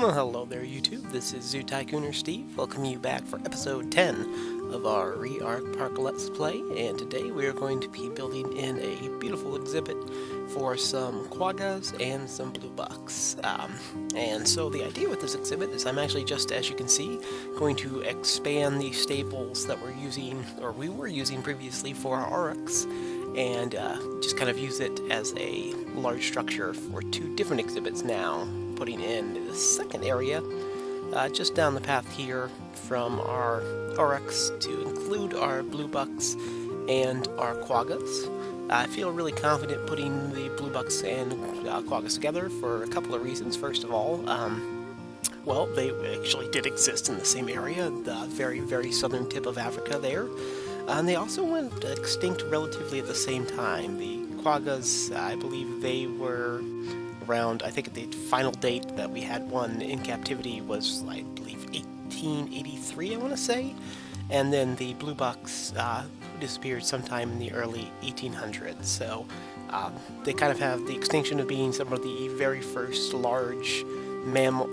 Well, hello there, YouTube. This is Tycooners Steve, welcoming you back for episode 10 of our Re-Arc Park Let's Play, and today we are going to be building in a beautiful exhibit for some Quaggas and some Bluebucks. And so the idea with this exhibit is I'm actually just, as you can see, going to expand the stables that we're using, or we were using previously for our RX, and just kind of use it as a large structure for two different exhibits now. Putting in the second area just down the path here from our RX to include our Bluebucks and our Quaggas. I feel really confident putting the Bluebucks and Quaggas together for a couple of reasons. First of all, well, they actually did exist in the same area, the very, very southern tip of Africa there. And they also went extinct relatively at the same time. The Quaggas, I believe they were around, I think the final date that we had one in captivity was, I believe, 1883, I want to say. And then the Bluebucks disappeared sometime in the early 1800s. So they kind of have the extinction of being some of the very first large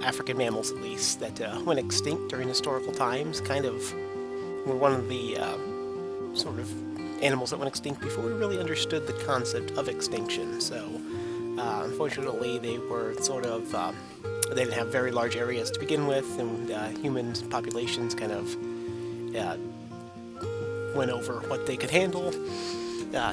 African mammals, at least, that went extinct during historical times. Kind of were one of the sort of animals that went extinct before we really understood the concept of extinction. So unfortunately, they were sort of, they didn't have very large areas to begin with, and human populations kind of went over what they could handle,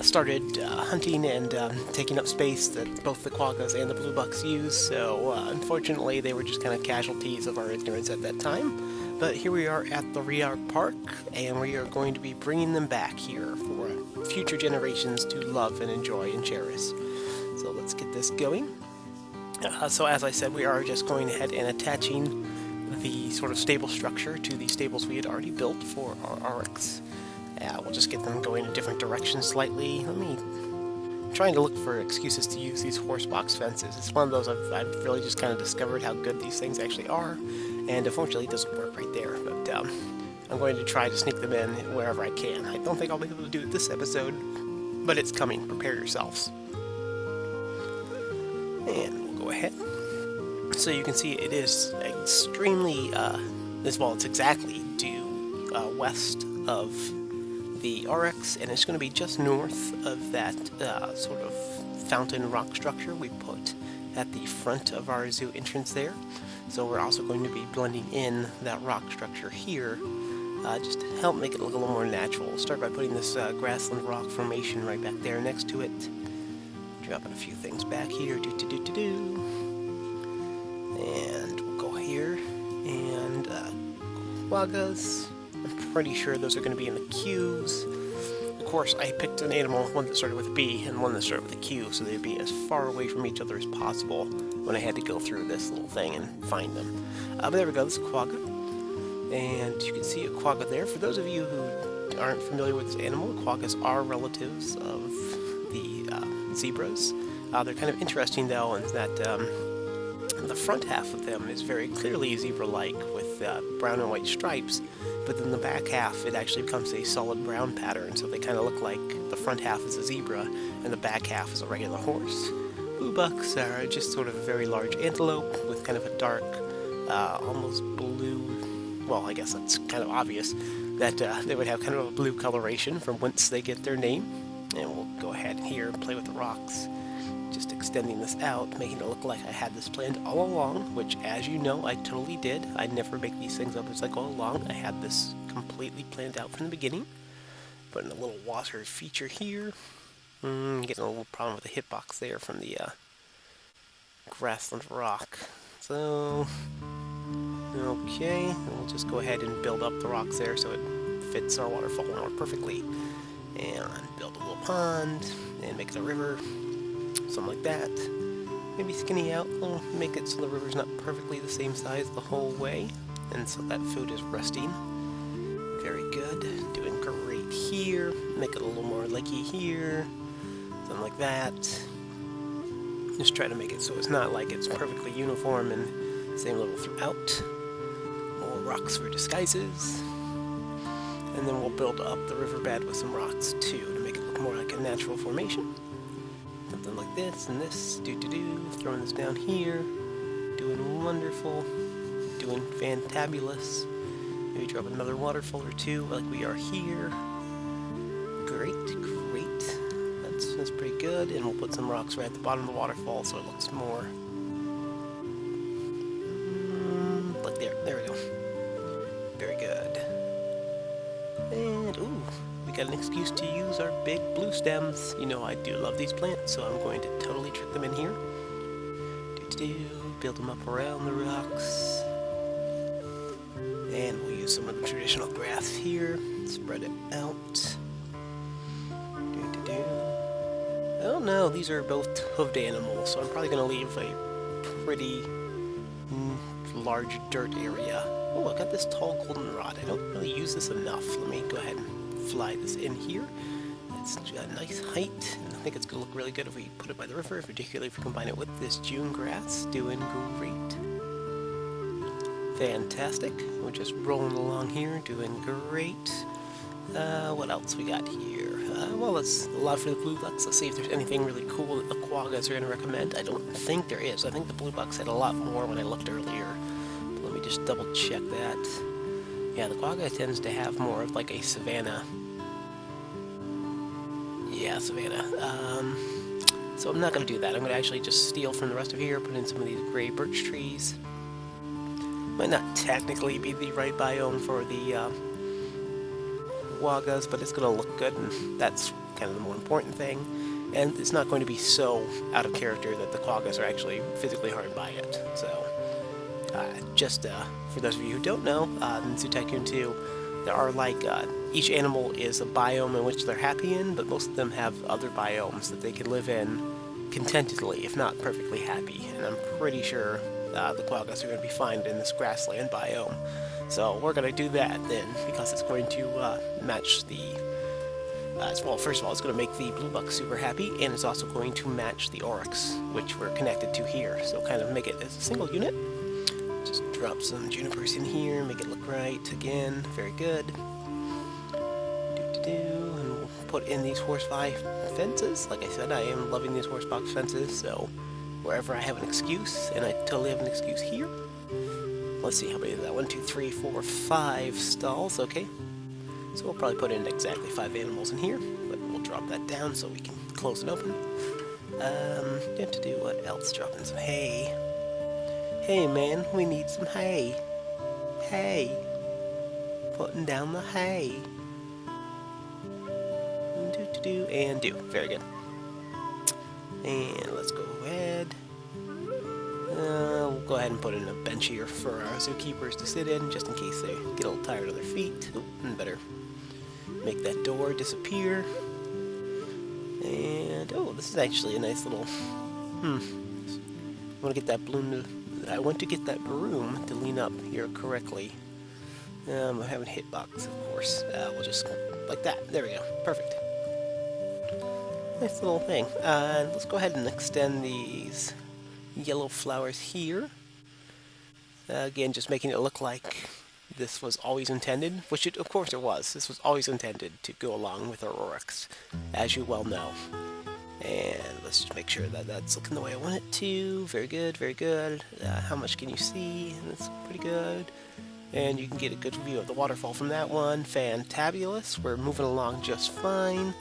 started hunting and taking up space that both the Quaggas and the Bluebucks use, so unfortunately they were just kind of casualties of our ignorance at that time. But here we are at the Re-Arc Park, and we are going to be bringing them back here for future generations to love and enjoy and cherish. So let's get this going. So as I said, we are just going ahead and attaching the sort of stable structure to the stables we had already built for our RX. We'll just get them going in different directions slightly. I'm trying to look for excuses to use these horse box fences. It's one of those I've really just kind of discovered how good these things actually are, and unfortunately it doesn't work right there, but I'm going to try to sneak them in wherever I can. I don't think I'll be able to do it this episode, but it's coming. Prepare yourselves. And we'll go ahead. So you can see it is extremely, it's exactly due west of the RX, and it's going to be just north of that sort of fountain rock structure we put at the front of our zoo entrance there. So we're also going to be blending in that rock structure here, just to help make it look a little more natural. We'll start by putting this grassland rock formation right back there next to it. Dropping a few things back here, and we'll go here, and Quaggas, I'm pretty sure those are going to be in the Qs. Of course, I picked an animal, one that started with a B and one that started with a Q, so they'd be as far away from each other as possible when I had to go through this little thing and find them. But there we go, this is a Quagga, and you can see a Quagga there. For those of you who aren't familiar with this animal, Quaggas are relatives of the zebras. They're kind of interesting though, in that the front half of them is very clearly zebra-like with brown and white stripes, but then the back half, it actually becomes a solid brown pattern, so they kind of look like the front half is a zebra and the back half is a regular horse. Bluebucks are just sort of a very large antelope with kind of a dark, almost blue, well, I guess that's kind of obvious, that they would have kind of a blue coloration from whence they get their name. And we'll go ahead here and play with the rocks, just extending this out, making it look like I had this planned all along, which, as you know, I totally did. I never make these things up as I go along. I had this completely planned out from the beginning. Putting a little water feature here. Getting a little problem with the hitbox there from the grassland rock. So, okay, we'll just go ahead and build up the rocks there so it fits our waterfall more perfectly. And build a little pond, and make it a river, something like that. Maybe skinny out, we'll make it so the river's not perfectly the same size the whole way, and so that food is resting. Very good, doing great here. Make it a little more lakey here, something like that. Just try to make it so it's not like it's perfectly uniform and same level throughout. More rocks for disguises. And then we'll build up the riverbed with some rocks too to make it look more like a natural formation. Something like this and this, throwing this down here, doing wonderful. doing fantabulous. Maybe drop another waterfall or two like we are here. Great, great. That's pretty good. And we'll put some rocks right at the bottom of the waterfall so it looks more like there we go. Very good. And ooh, we got an excuse to use our big blue stems. You know I do love these plants, so I'm going to totally trick them in here. Build them up around the rocks. And we'll use some of the traditional grass here. Spread it out. Oh no, these are both hoofed animals, so I'm probably going to leave a pretty large dirt area. Oh, I got this tall goldenrod. I don't really use this enough. Let me go ahead and fly this in here. It's a nice height, and I think it's going to look really good if we put it by the river, particularly if we combine it with this June grass. Doing great. Fantastic. We're just rolling along here, doing great. What else we got here? Well, let's allow for the Bluebucks. Let's see if there's anything really cool that the Quaggas are going to recommend. I don't think there is. I think the Bluebucks had a lot more when I looked earlier. But let me just double check that. Yeah, the Quagga tends to have more of like a savanna. Yeah, savanna. So I'm not going to do that. I'm going to actually just steal from the rest of here, put in some of these gray birch trees. Might not technically be the right biome for the Quaggas, but it's going to look good, and that's kind of the more important thing. And it's not going to be so out of character that the Quaggas are actually physically harmed by it. So, just for those of you who don't know, in Tycoon 2, there are like, each animal is a biome in which they're happy in, but most of them have other biomes that they can live in contentedly, if not perfectly happy. And I'm pretty sure the Quaggas are going to be fine in this grassland biome. So we're going to do that then, because it's going to match the... well, first of all, it's going to make the Bluebucks super happy, and it's also going to match the Oryx, which we're connected to here. So kind of make it as a single unit. Just drop some junipers in here, make it look right. Again, very good. And we'll put in these horsefly fences. Like I said, I am loving these horsebox fences, so wherever I have an excuse, and I totally have an excuse here. Let's see how many is that. 1, 2, 3, 4, 5 stalls. Okay. So we'll probably put in exactly 5 animals in here, but we'll drop that down so we can close and open. To do what else? Drop in some hay. Hey man, we need some hay. Hay. Putting down the hay. And do. Very good. And let's go ahead. We'll go ahead and put in a bench here for our zookeepers to sit in, just in case they get a little tired of their feet. And better make that door disappear. And, oh, this is actually a nice little... I want to get that balloon to... I want to get that broom to lean up here correctly. I haven't hit box, of course. We'll just... like that. There we go. Perfect. Nice little thing. Let's go ahead and extend these yellow flowers here. Again, just making it look like this was always intended, which of course it was. This was always intended to go along with our Oryx, as you well know. And let's just make sure that that's looking the way I want it to. Very good, very good. How much can you see? That's pretty good. And you can get a good view of the waterfall from that one. Fantabulous. We're moving along just fine.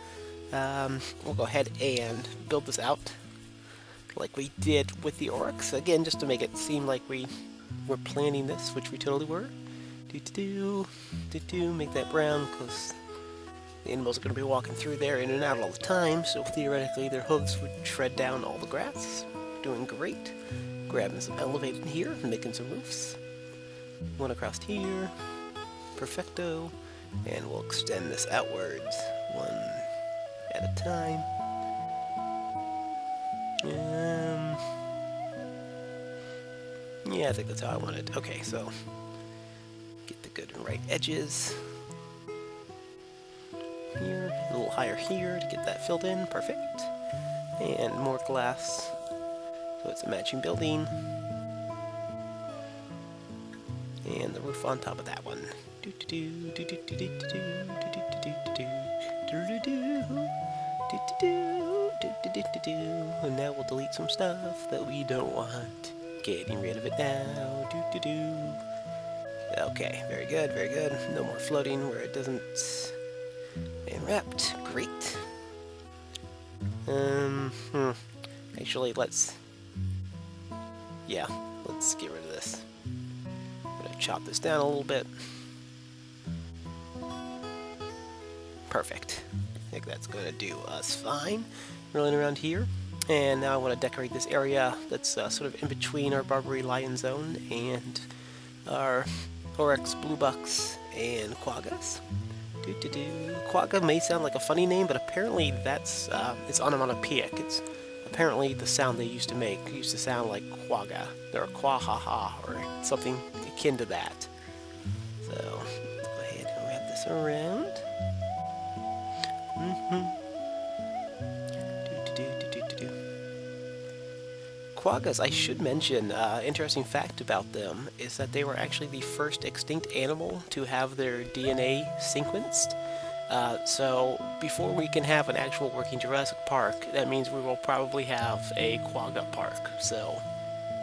We'll go ahead and build this out like we did with the Oryx. Again, just to make it seem like we were planning this, which we totally were. Make that brown, because the animals are going to be walking through there in and out all the time, so theoretically their hooves would tread down all the grass. Doing great. Grabbing some elevated here and making some roofs. One across here. Perfecto. And we'll extend this outwards, one at a time. Yeah, I think that's how I want it. Okay, so get the good and right edges. Here, a little higher here to get that filled in. Perfect. And more glass, so it's a matching building. And the roof on top of that one. And now we'll delete some stuff that we don't want. Getting rid of it now. Okay, very good, very good. No more floating where it doesn't... And wrapped. Great. Actually, let's... Yeah, let's get rid of this. I'm gonna chop this down a little bit. Perfect. I think that's gonna do us fine. Rolling around here. And now I want to decorate this area that's sort of in between our Barbary Lion Zone and our Oryx, Bluebucks, and Quaggas. Quagga may sound like a funny name, but apparently that's it's onomatopoeic. It's apparently the sound they used to make. It used to sound like quagga, or quahaha, or something akin to that. So, let's go ahead and wrap this around. Quaggas, I should mention, interesting fact about them is that they were actually the first extinct animal to have their DNA sequenced. So before we can have an actual working Jurassic Park, that means we will probably have a Quagga Park. So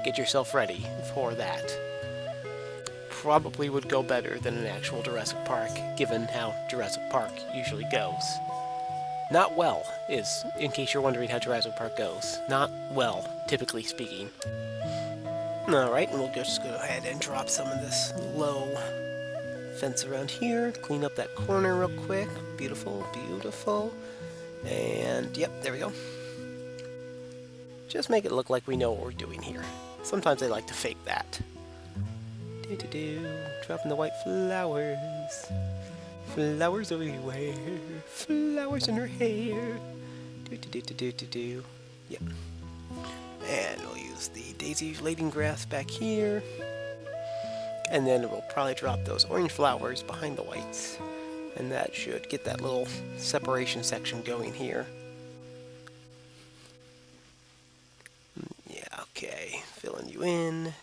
get yourself ready for that. Probably would go better than an actual Jurassic Park, given how Jurassic Park usually goes. Not well, is, in case you're wondering how Jurassic Park goes. Not well, typically speaking. Alright, and we'll just go ahead and drop some of this low fence around here. Clean up that corner real quick. Beautiful, beautiful. And, yep, there we go. Just make it look like we know what we're doing here. Sometimes they like to fake that. Dropping the white flowers. Flowers everywhere, flowers in her hair. Yep. And we'll use the daisy laden grass back here. And then we'll probably drop those orange flowers behind the whites. And that should get that little separation section going here. Yeah, okay. Filling you in.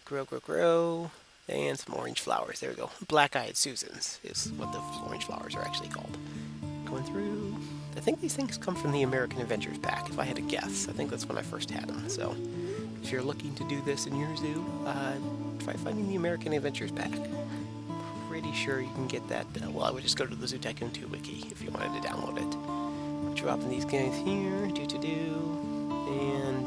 Grow, grow, grow. And some orange flowers. There we go. Black-eyed Susans is what the orange flowers are actually called. Going through. I think these things come from the American Adventures pack, if I had to guess. I think that's when I first had them. So, if you're looking to do this in your zoo, try finding the American Adventures pack. Pretty sure you can get that. Well, I would just go to the Zoo Tycoon 2 wiki if you wanted to download it. Dropping these guys here. And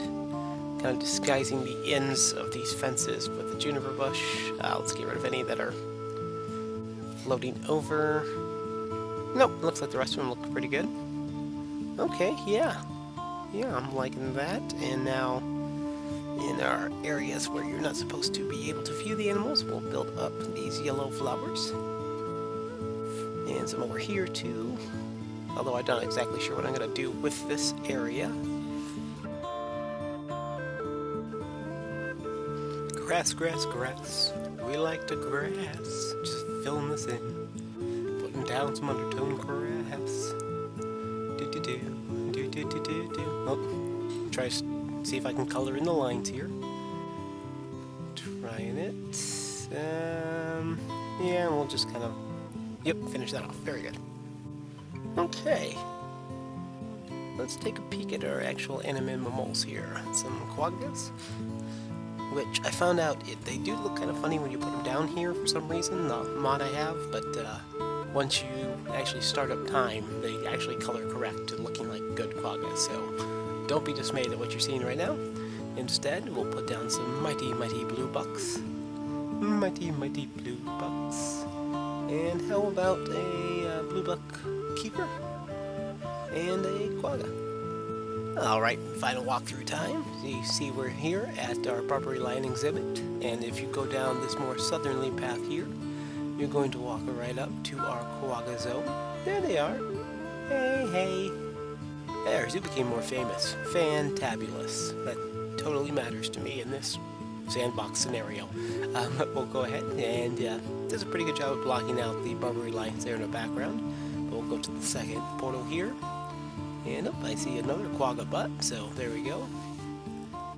kind of disguising the ends of these fences with the juniper bush. Let's get rid of any that are floating over. Nope, looks like the rest of them look pretty good. Okay, yeah. Yeah, I'm liking that. And now, in our areas where you're not supposed to be able to view the animals, we'll build up these yellow flowers. And some over here too. Although I'm not exactly sure what I'm going to do with this area. Grass, grass, grass. We like to grass. Just filling this in. Putting down some undertone grass. Oh, try to see if I can color in the lines here. Trying it. Yeah, we'll just kind of... Yep, finish that off. Very good. Okay. Let's take a peek at our actual animals here. Some quaggas. Which I found out they do look kind of funny when you put them down here for some reason, the mod I have, but once you actually start up time, they actually color correct to looking like good quaggas, so don't be dismayed at what you're seeing right now. Instead, we'll put down some mighty, mighty bluebucks. Mighty, mighty bluebucks. And how about a bluebuck keeper? And a quagga. Alright, final walkthrough time. You see we're here at our Barbary Lion exhibit, and if you go down this more southerly path here, you're going to walk right up to our Quagga zone. There they are. Hey, hey. Our zoo became more famous. Fantabulous. That totally matters to me in this sandbox scenario. We'll go ahead and does a pretty good job of blocking out the Barbary lions there in the background. We'll go to the second portal here. And I see another quagga butt, so there we go.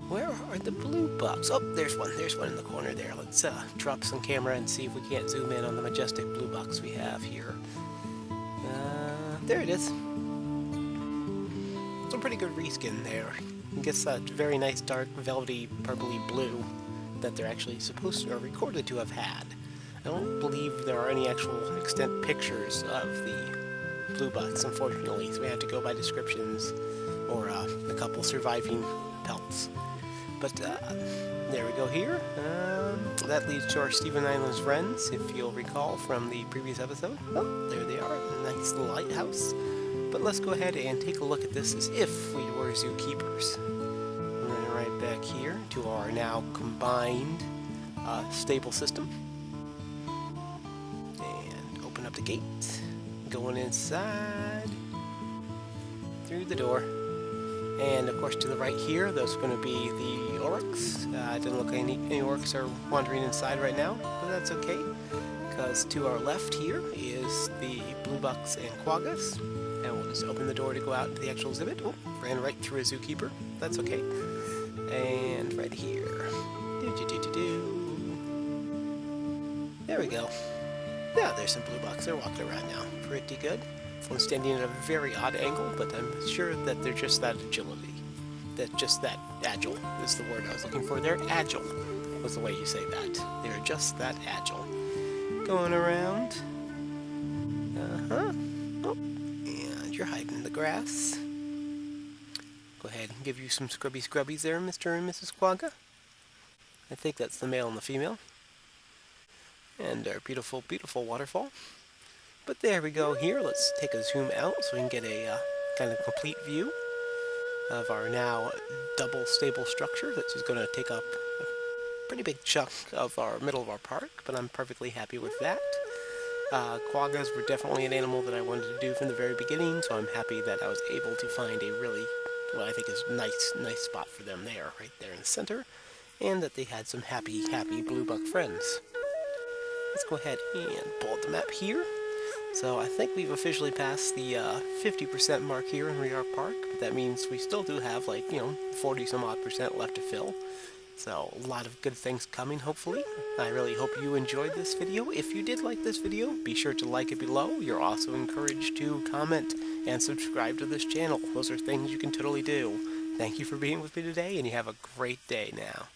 Where are the bluebucks? Oh, there's one in the corner there. Let's drop some camera and see if we can't zoom in on the majestic bluebucks we have here. There it is. It's a pretty good reskin there. It gets that very nice dark velvety purpley blue that they're actually supposed to, or recorded to have had. I don't believe there are any actual extant pictures of the Bluebucks, unfortunately, so we have to go by descriptions or a couple surviving pelts. But there we go here. That leads to our Steven Island's friends, if you'll recall from the previous episode. Oh, there they are, nice lighthouse. But let's go ahead and take a look at this as if we were zookeepers. And then right back here to our now combined stable system. And open up the gate. Going inside. Through the door. And of course to the right here, those are going to be the orcs. It doesn't look like any orcs are wandering inside right now, but that's okay. Because to our left here is the Bluebucks and Quaggas. And we'll just open the door to go out into the actual exhibit. Oh, ran right through a zookeeper. That's okay. And right here. There we go. Yeah, there's some Bluebucks. They're walking around now. Pretty good. I'm standing at a very odd angle, but I'm sure that they're just that agility. Just that agile is the word I was looking for. They're agile was the way you say that. They're just that agile. Going around. Uh-huh. Oh, and you're hiding in the grass. Go ahead and give you some scrubbies there, Mr. and Mrs. Quagga. I think that's the male and the female. And our beautiful, beautiful waterfall. But there we go here. Let's take a zoom out so we can get a kind of complete view of our now double stable structure. That's just going to take up a pretty big chunk of our middle of our park, but I'm perfectly happy with that. Quaggas were definitely an animal that I wanted to do from the very beginning, so I'm happy that I was able to find a really, what I think is nice spot for them there, right there in the center, and that they had some happy Bluebuck friends. Let's go ahead and pull up the map here. So I think we've officially passed the 50% mark here in Riar Park, but that means we still do have 40 some odd percent left to fill. So a lot of good things coming, hopefully. I really hope you enjoyed this video. If you did like this video, be sure to like it below. You're also encouraged to comment and subscribe to this channel. Those are things you can totally do. Thank you for being with me today, and you have a great day now.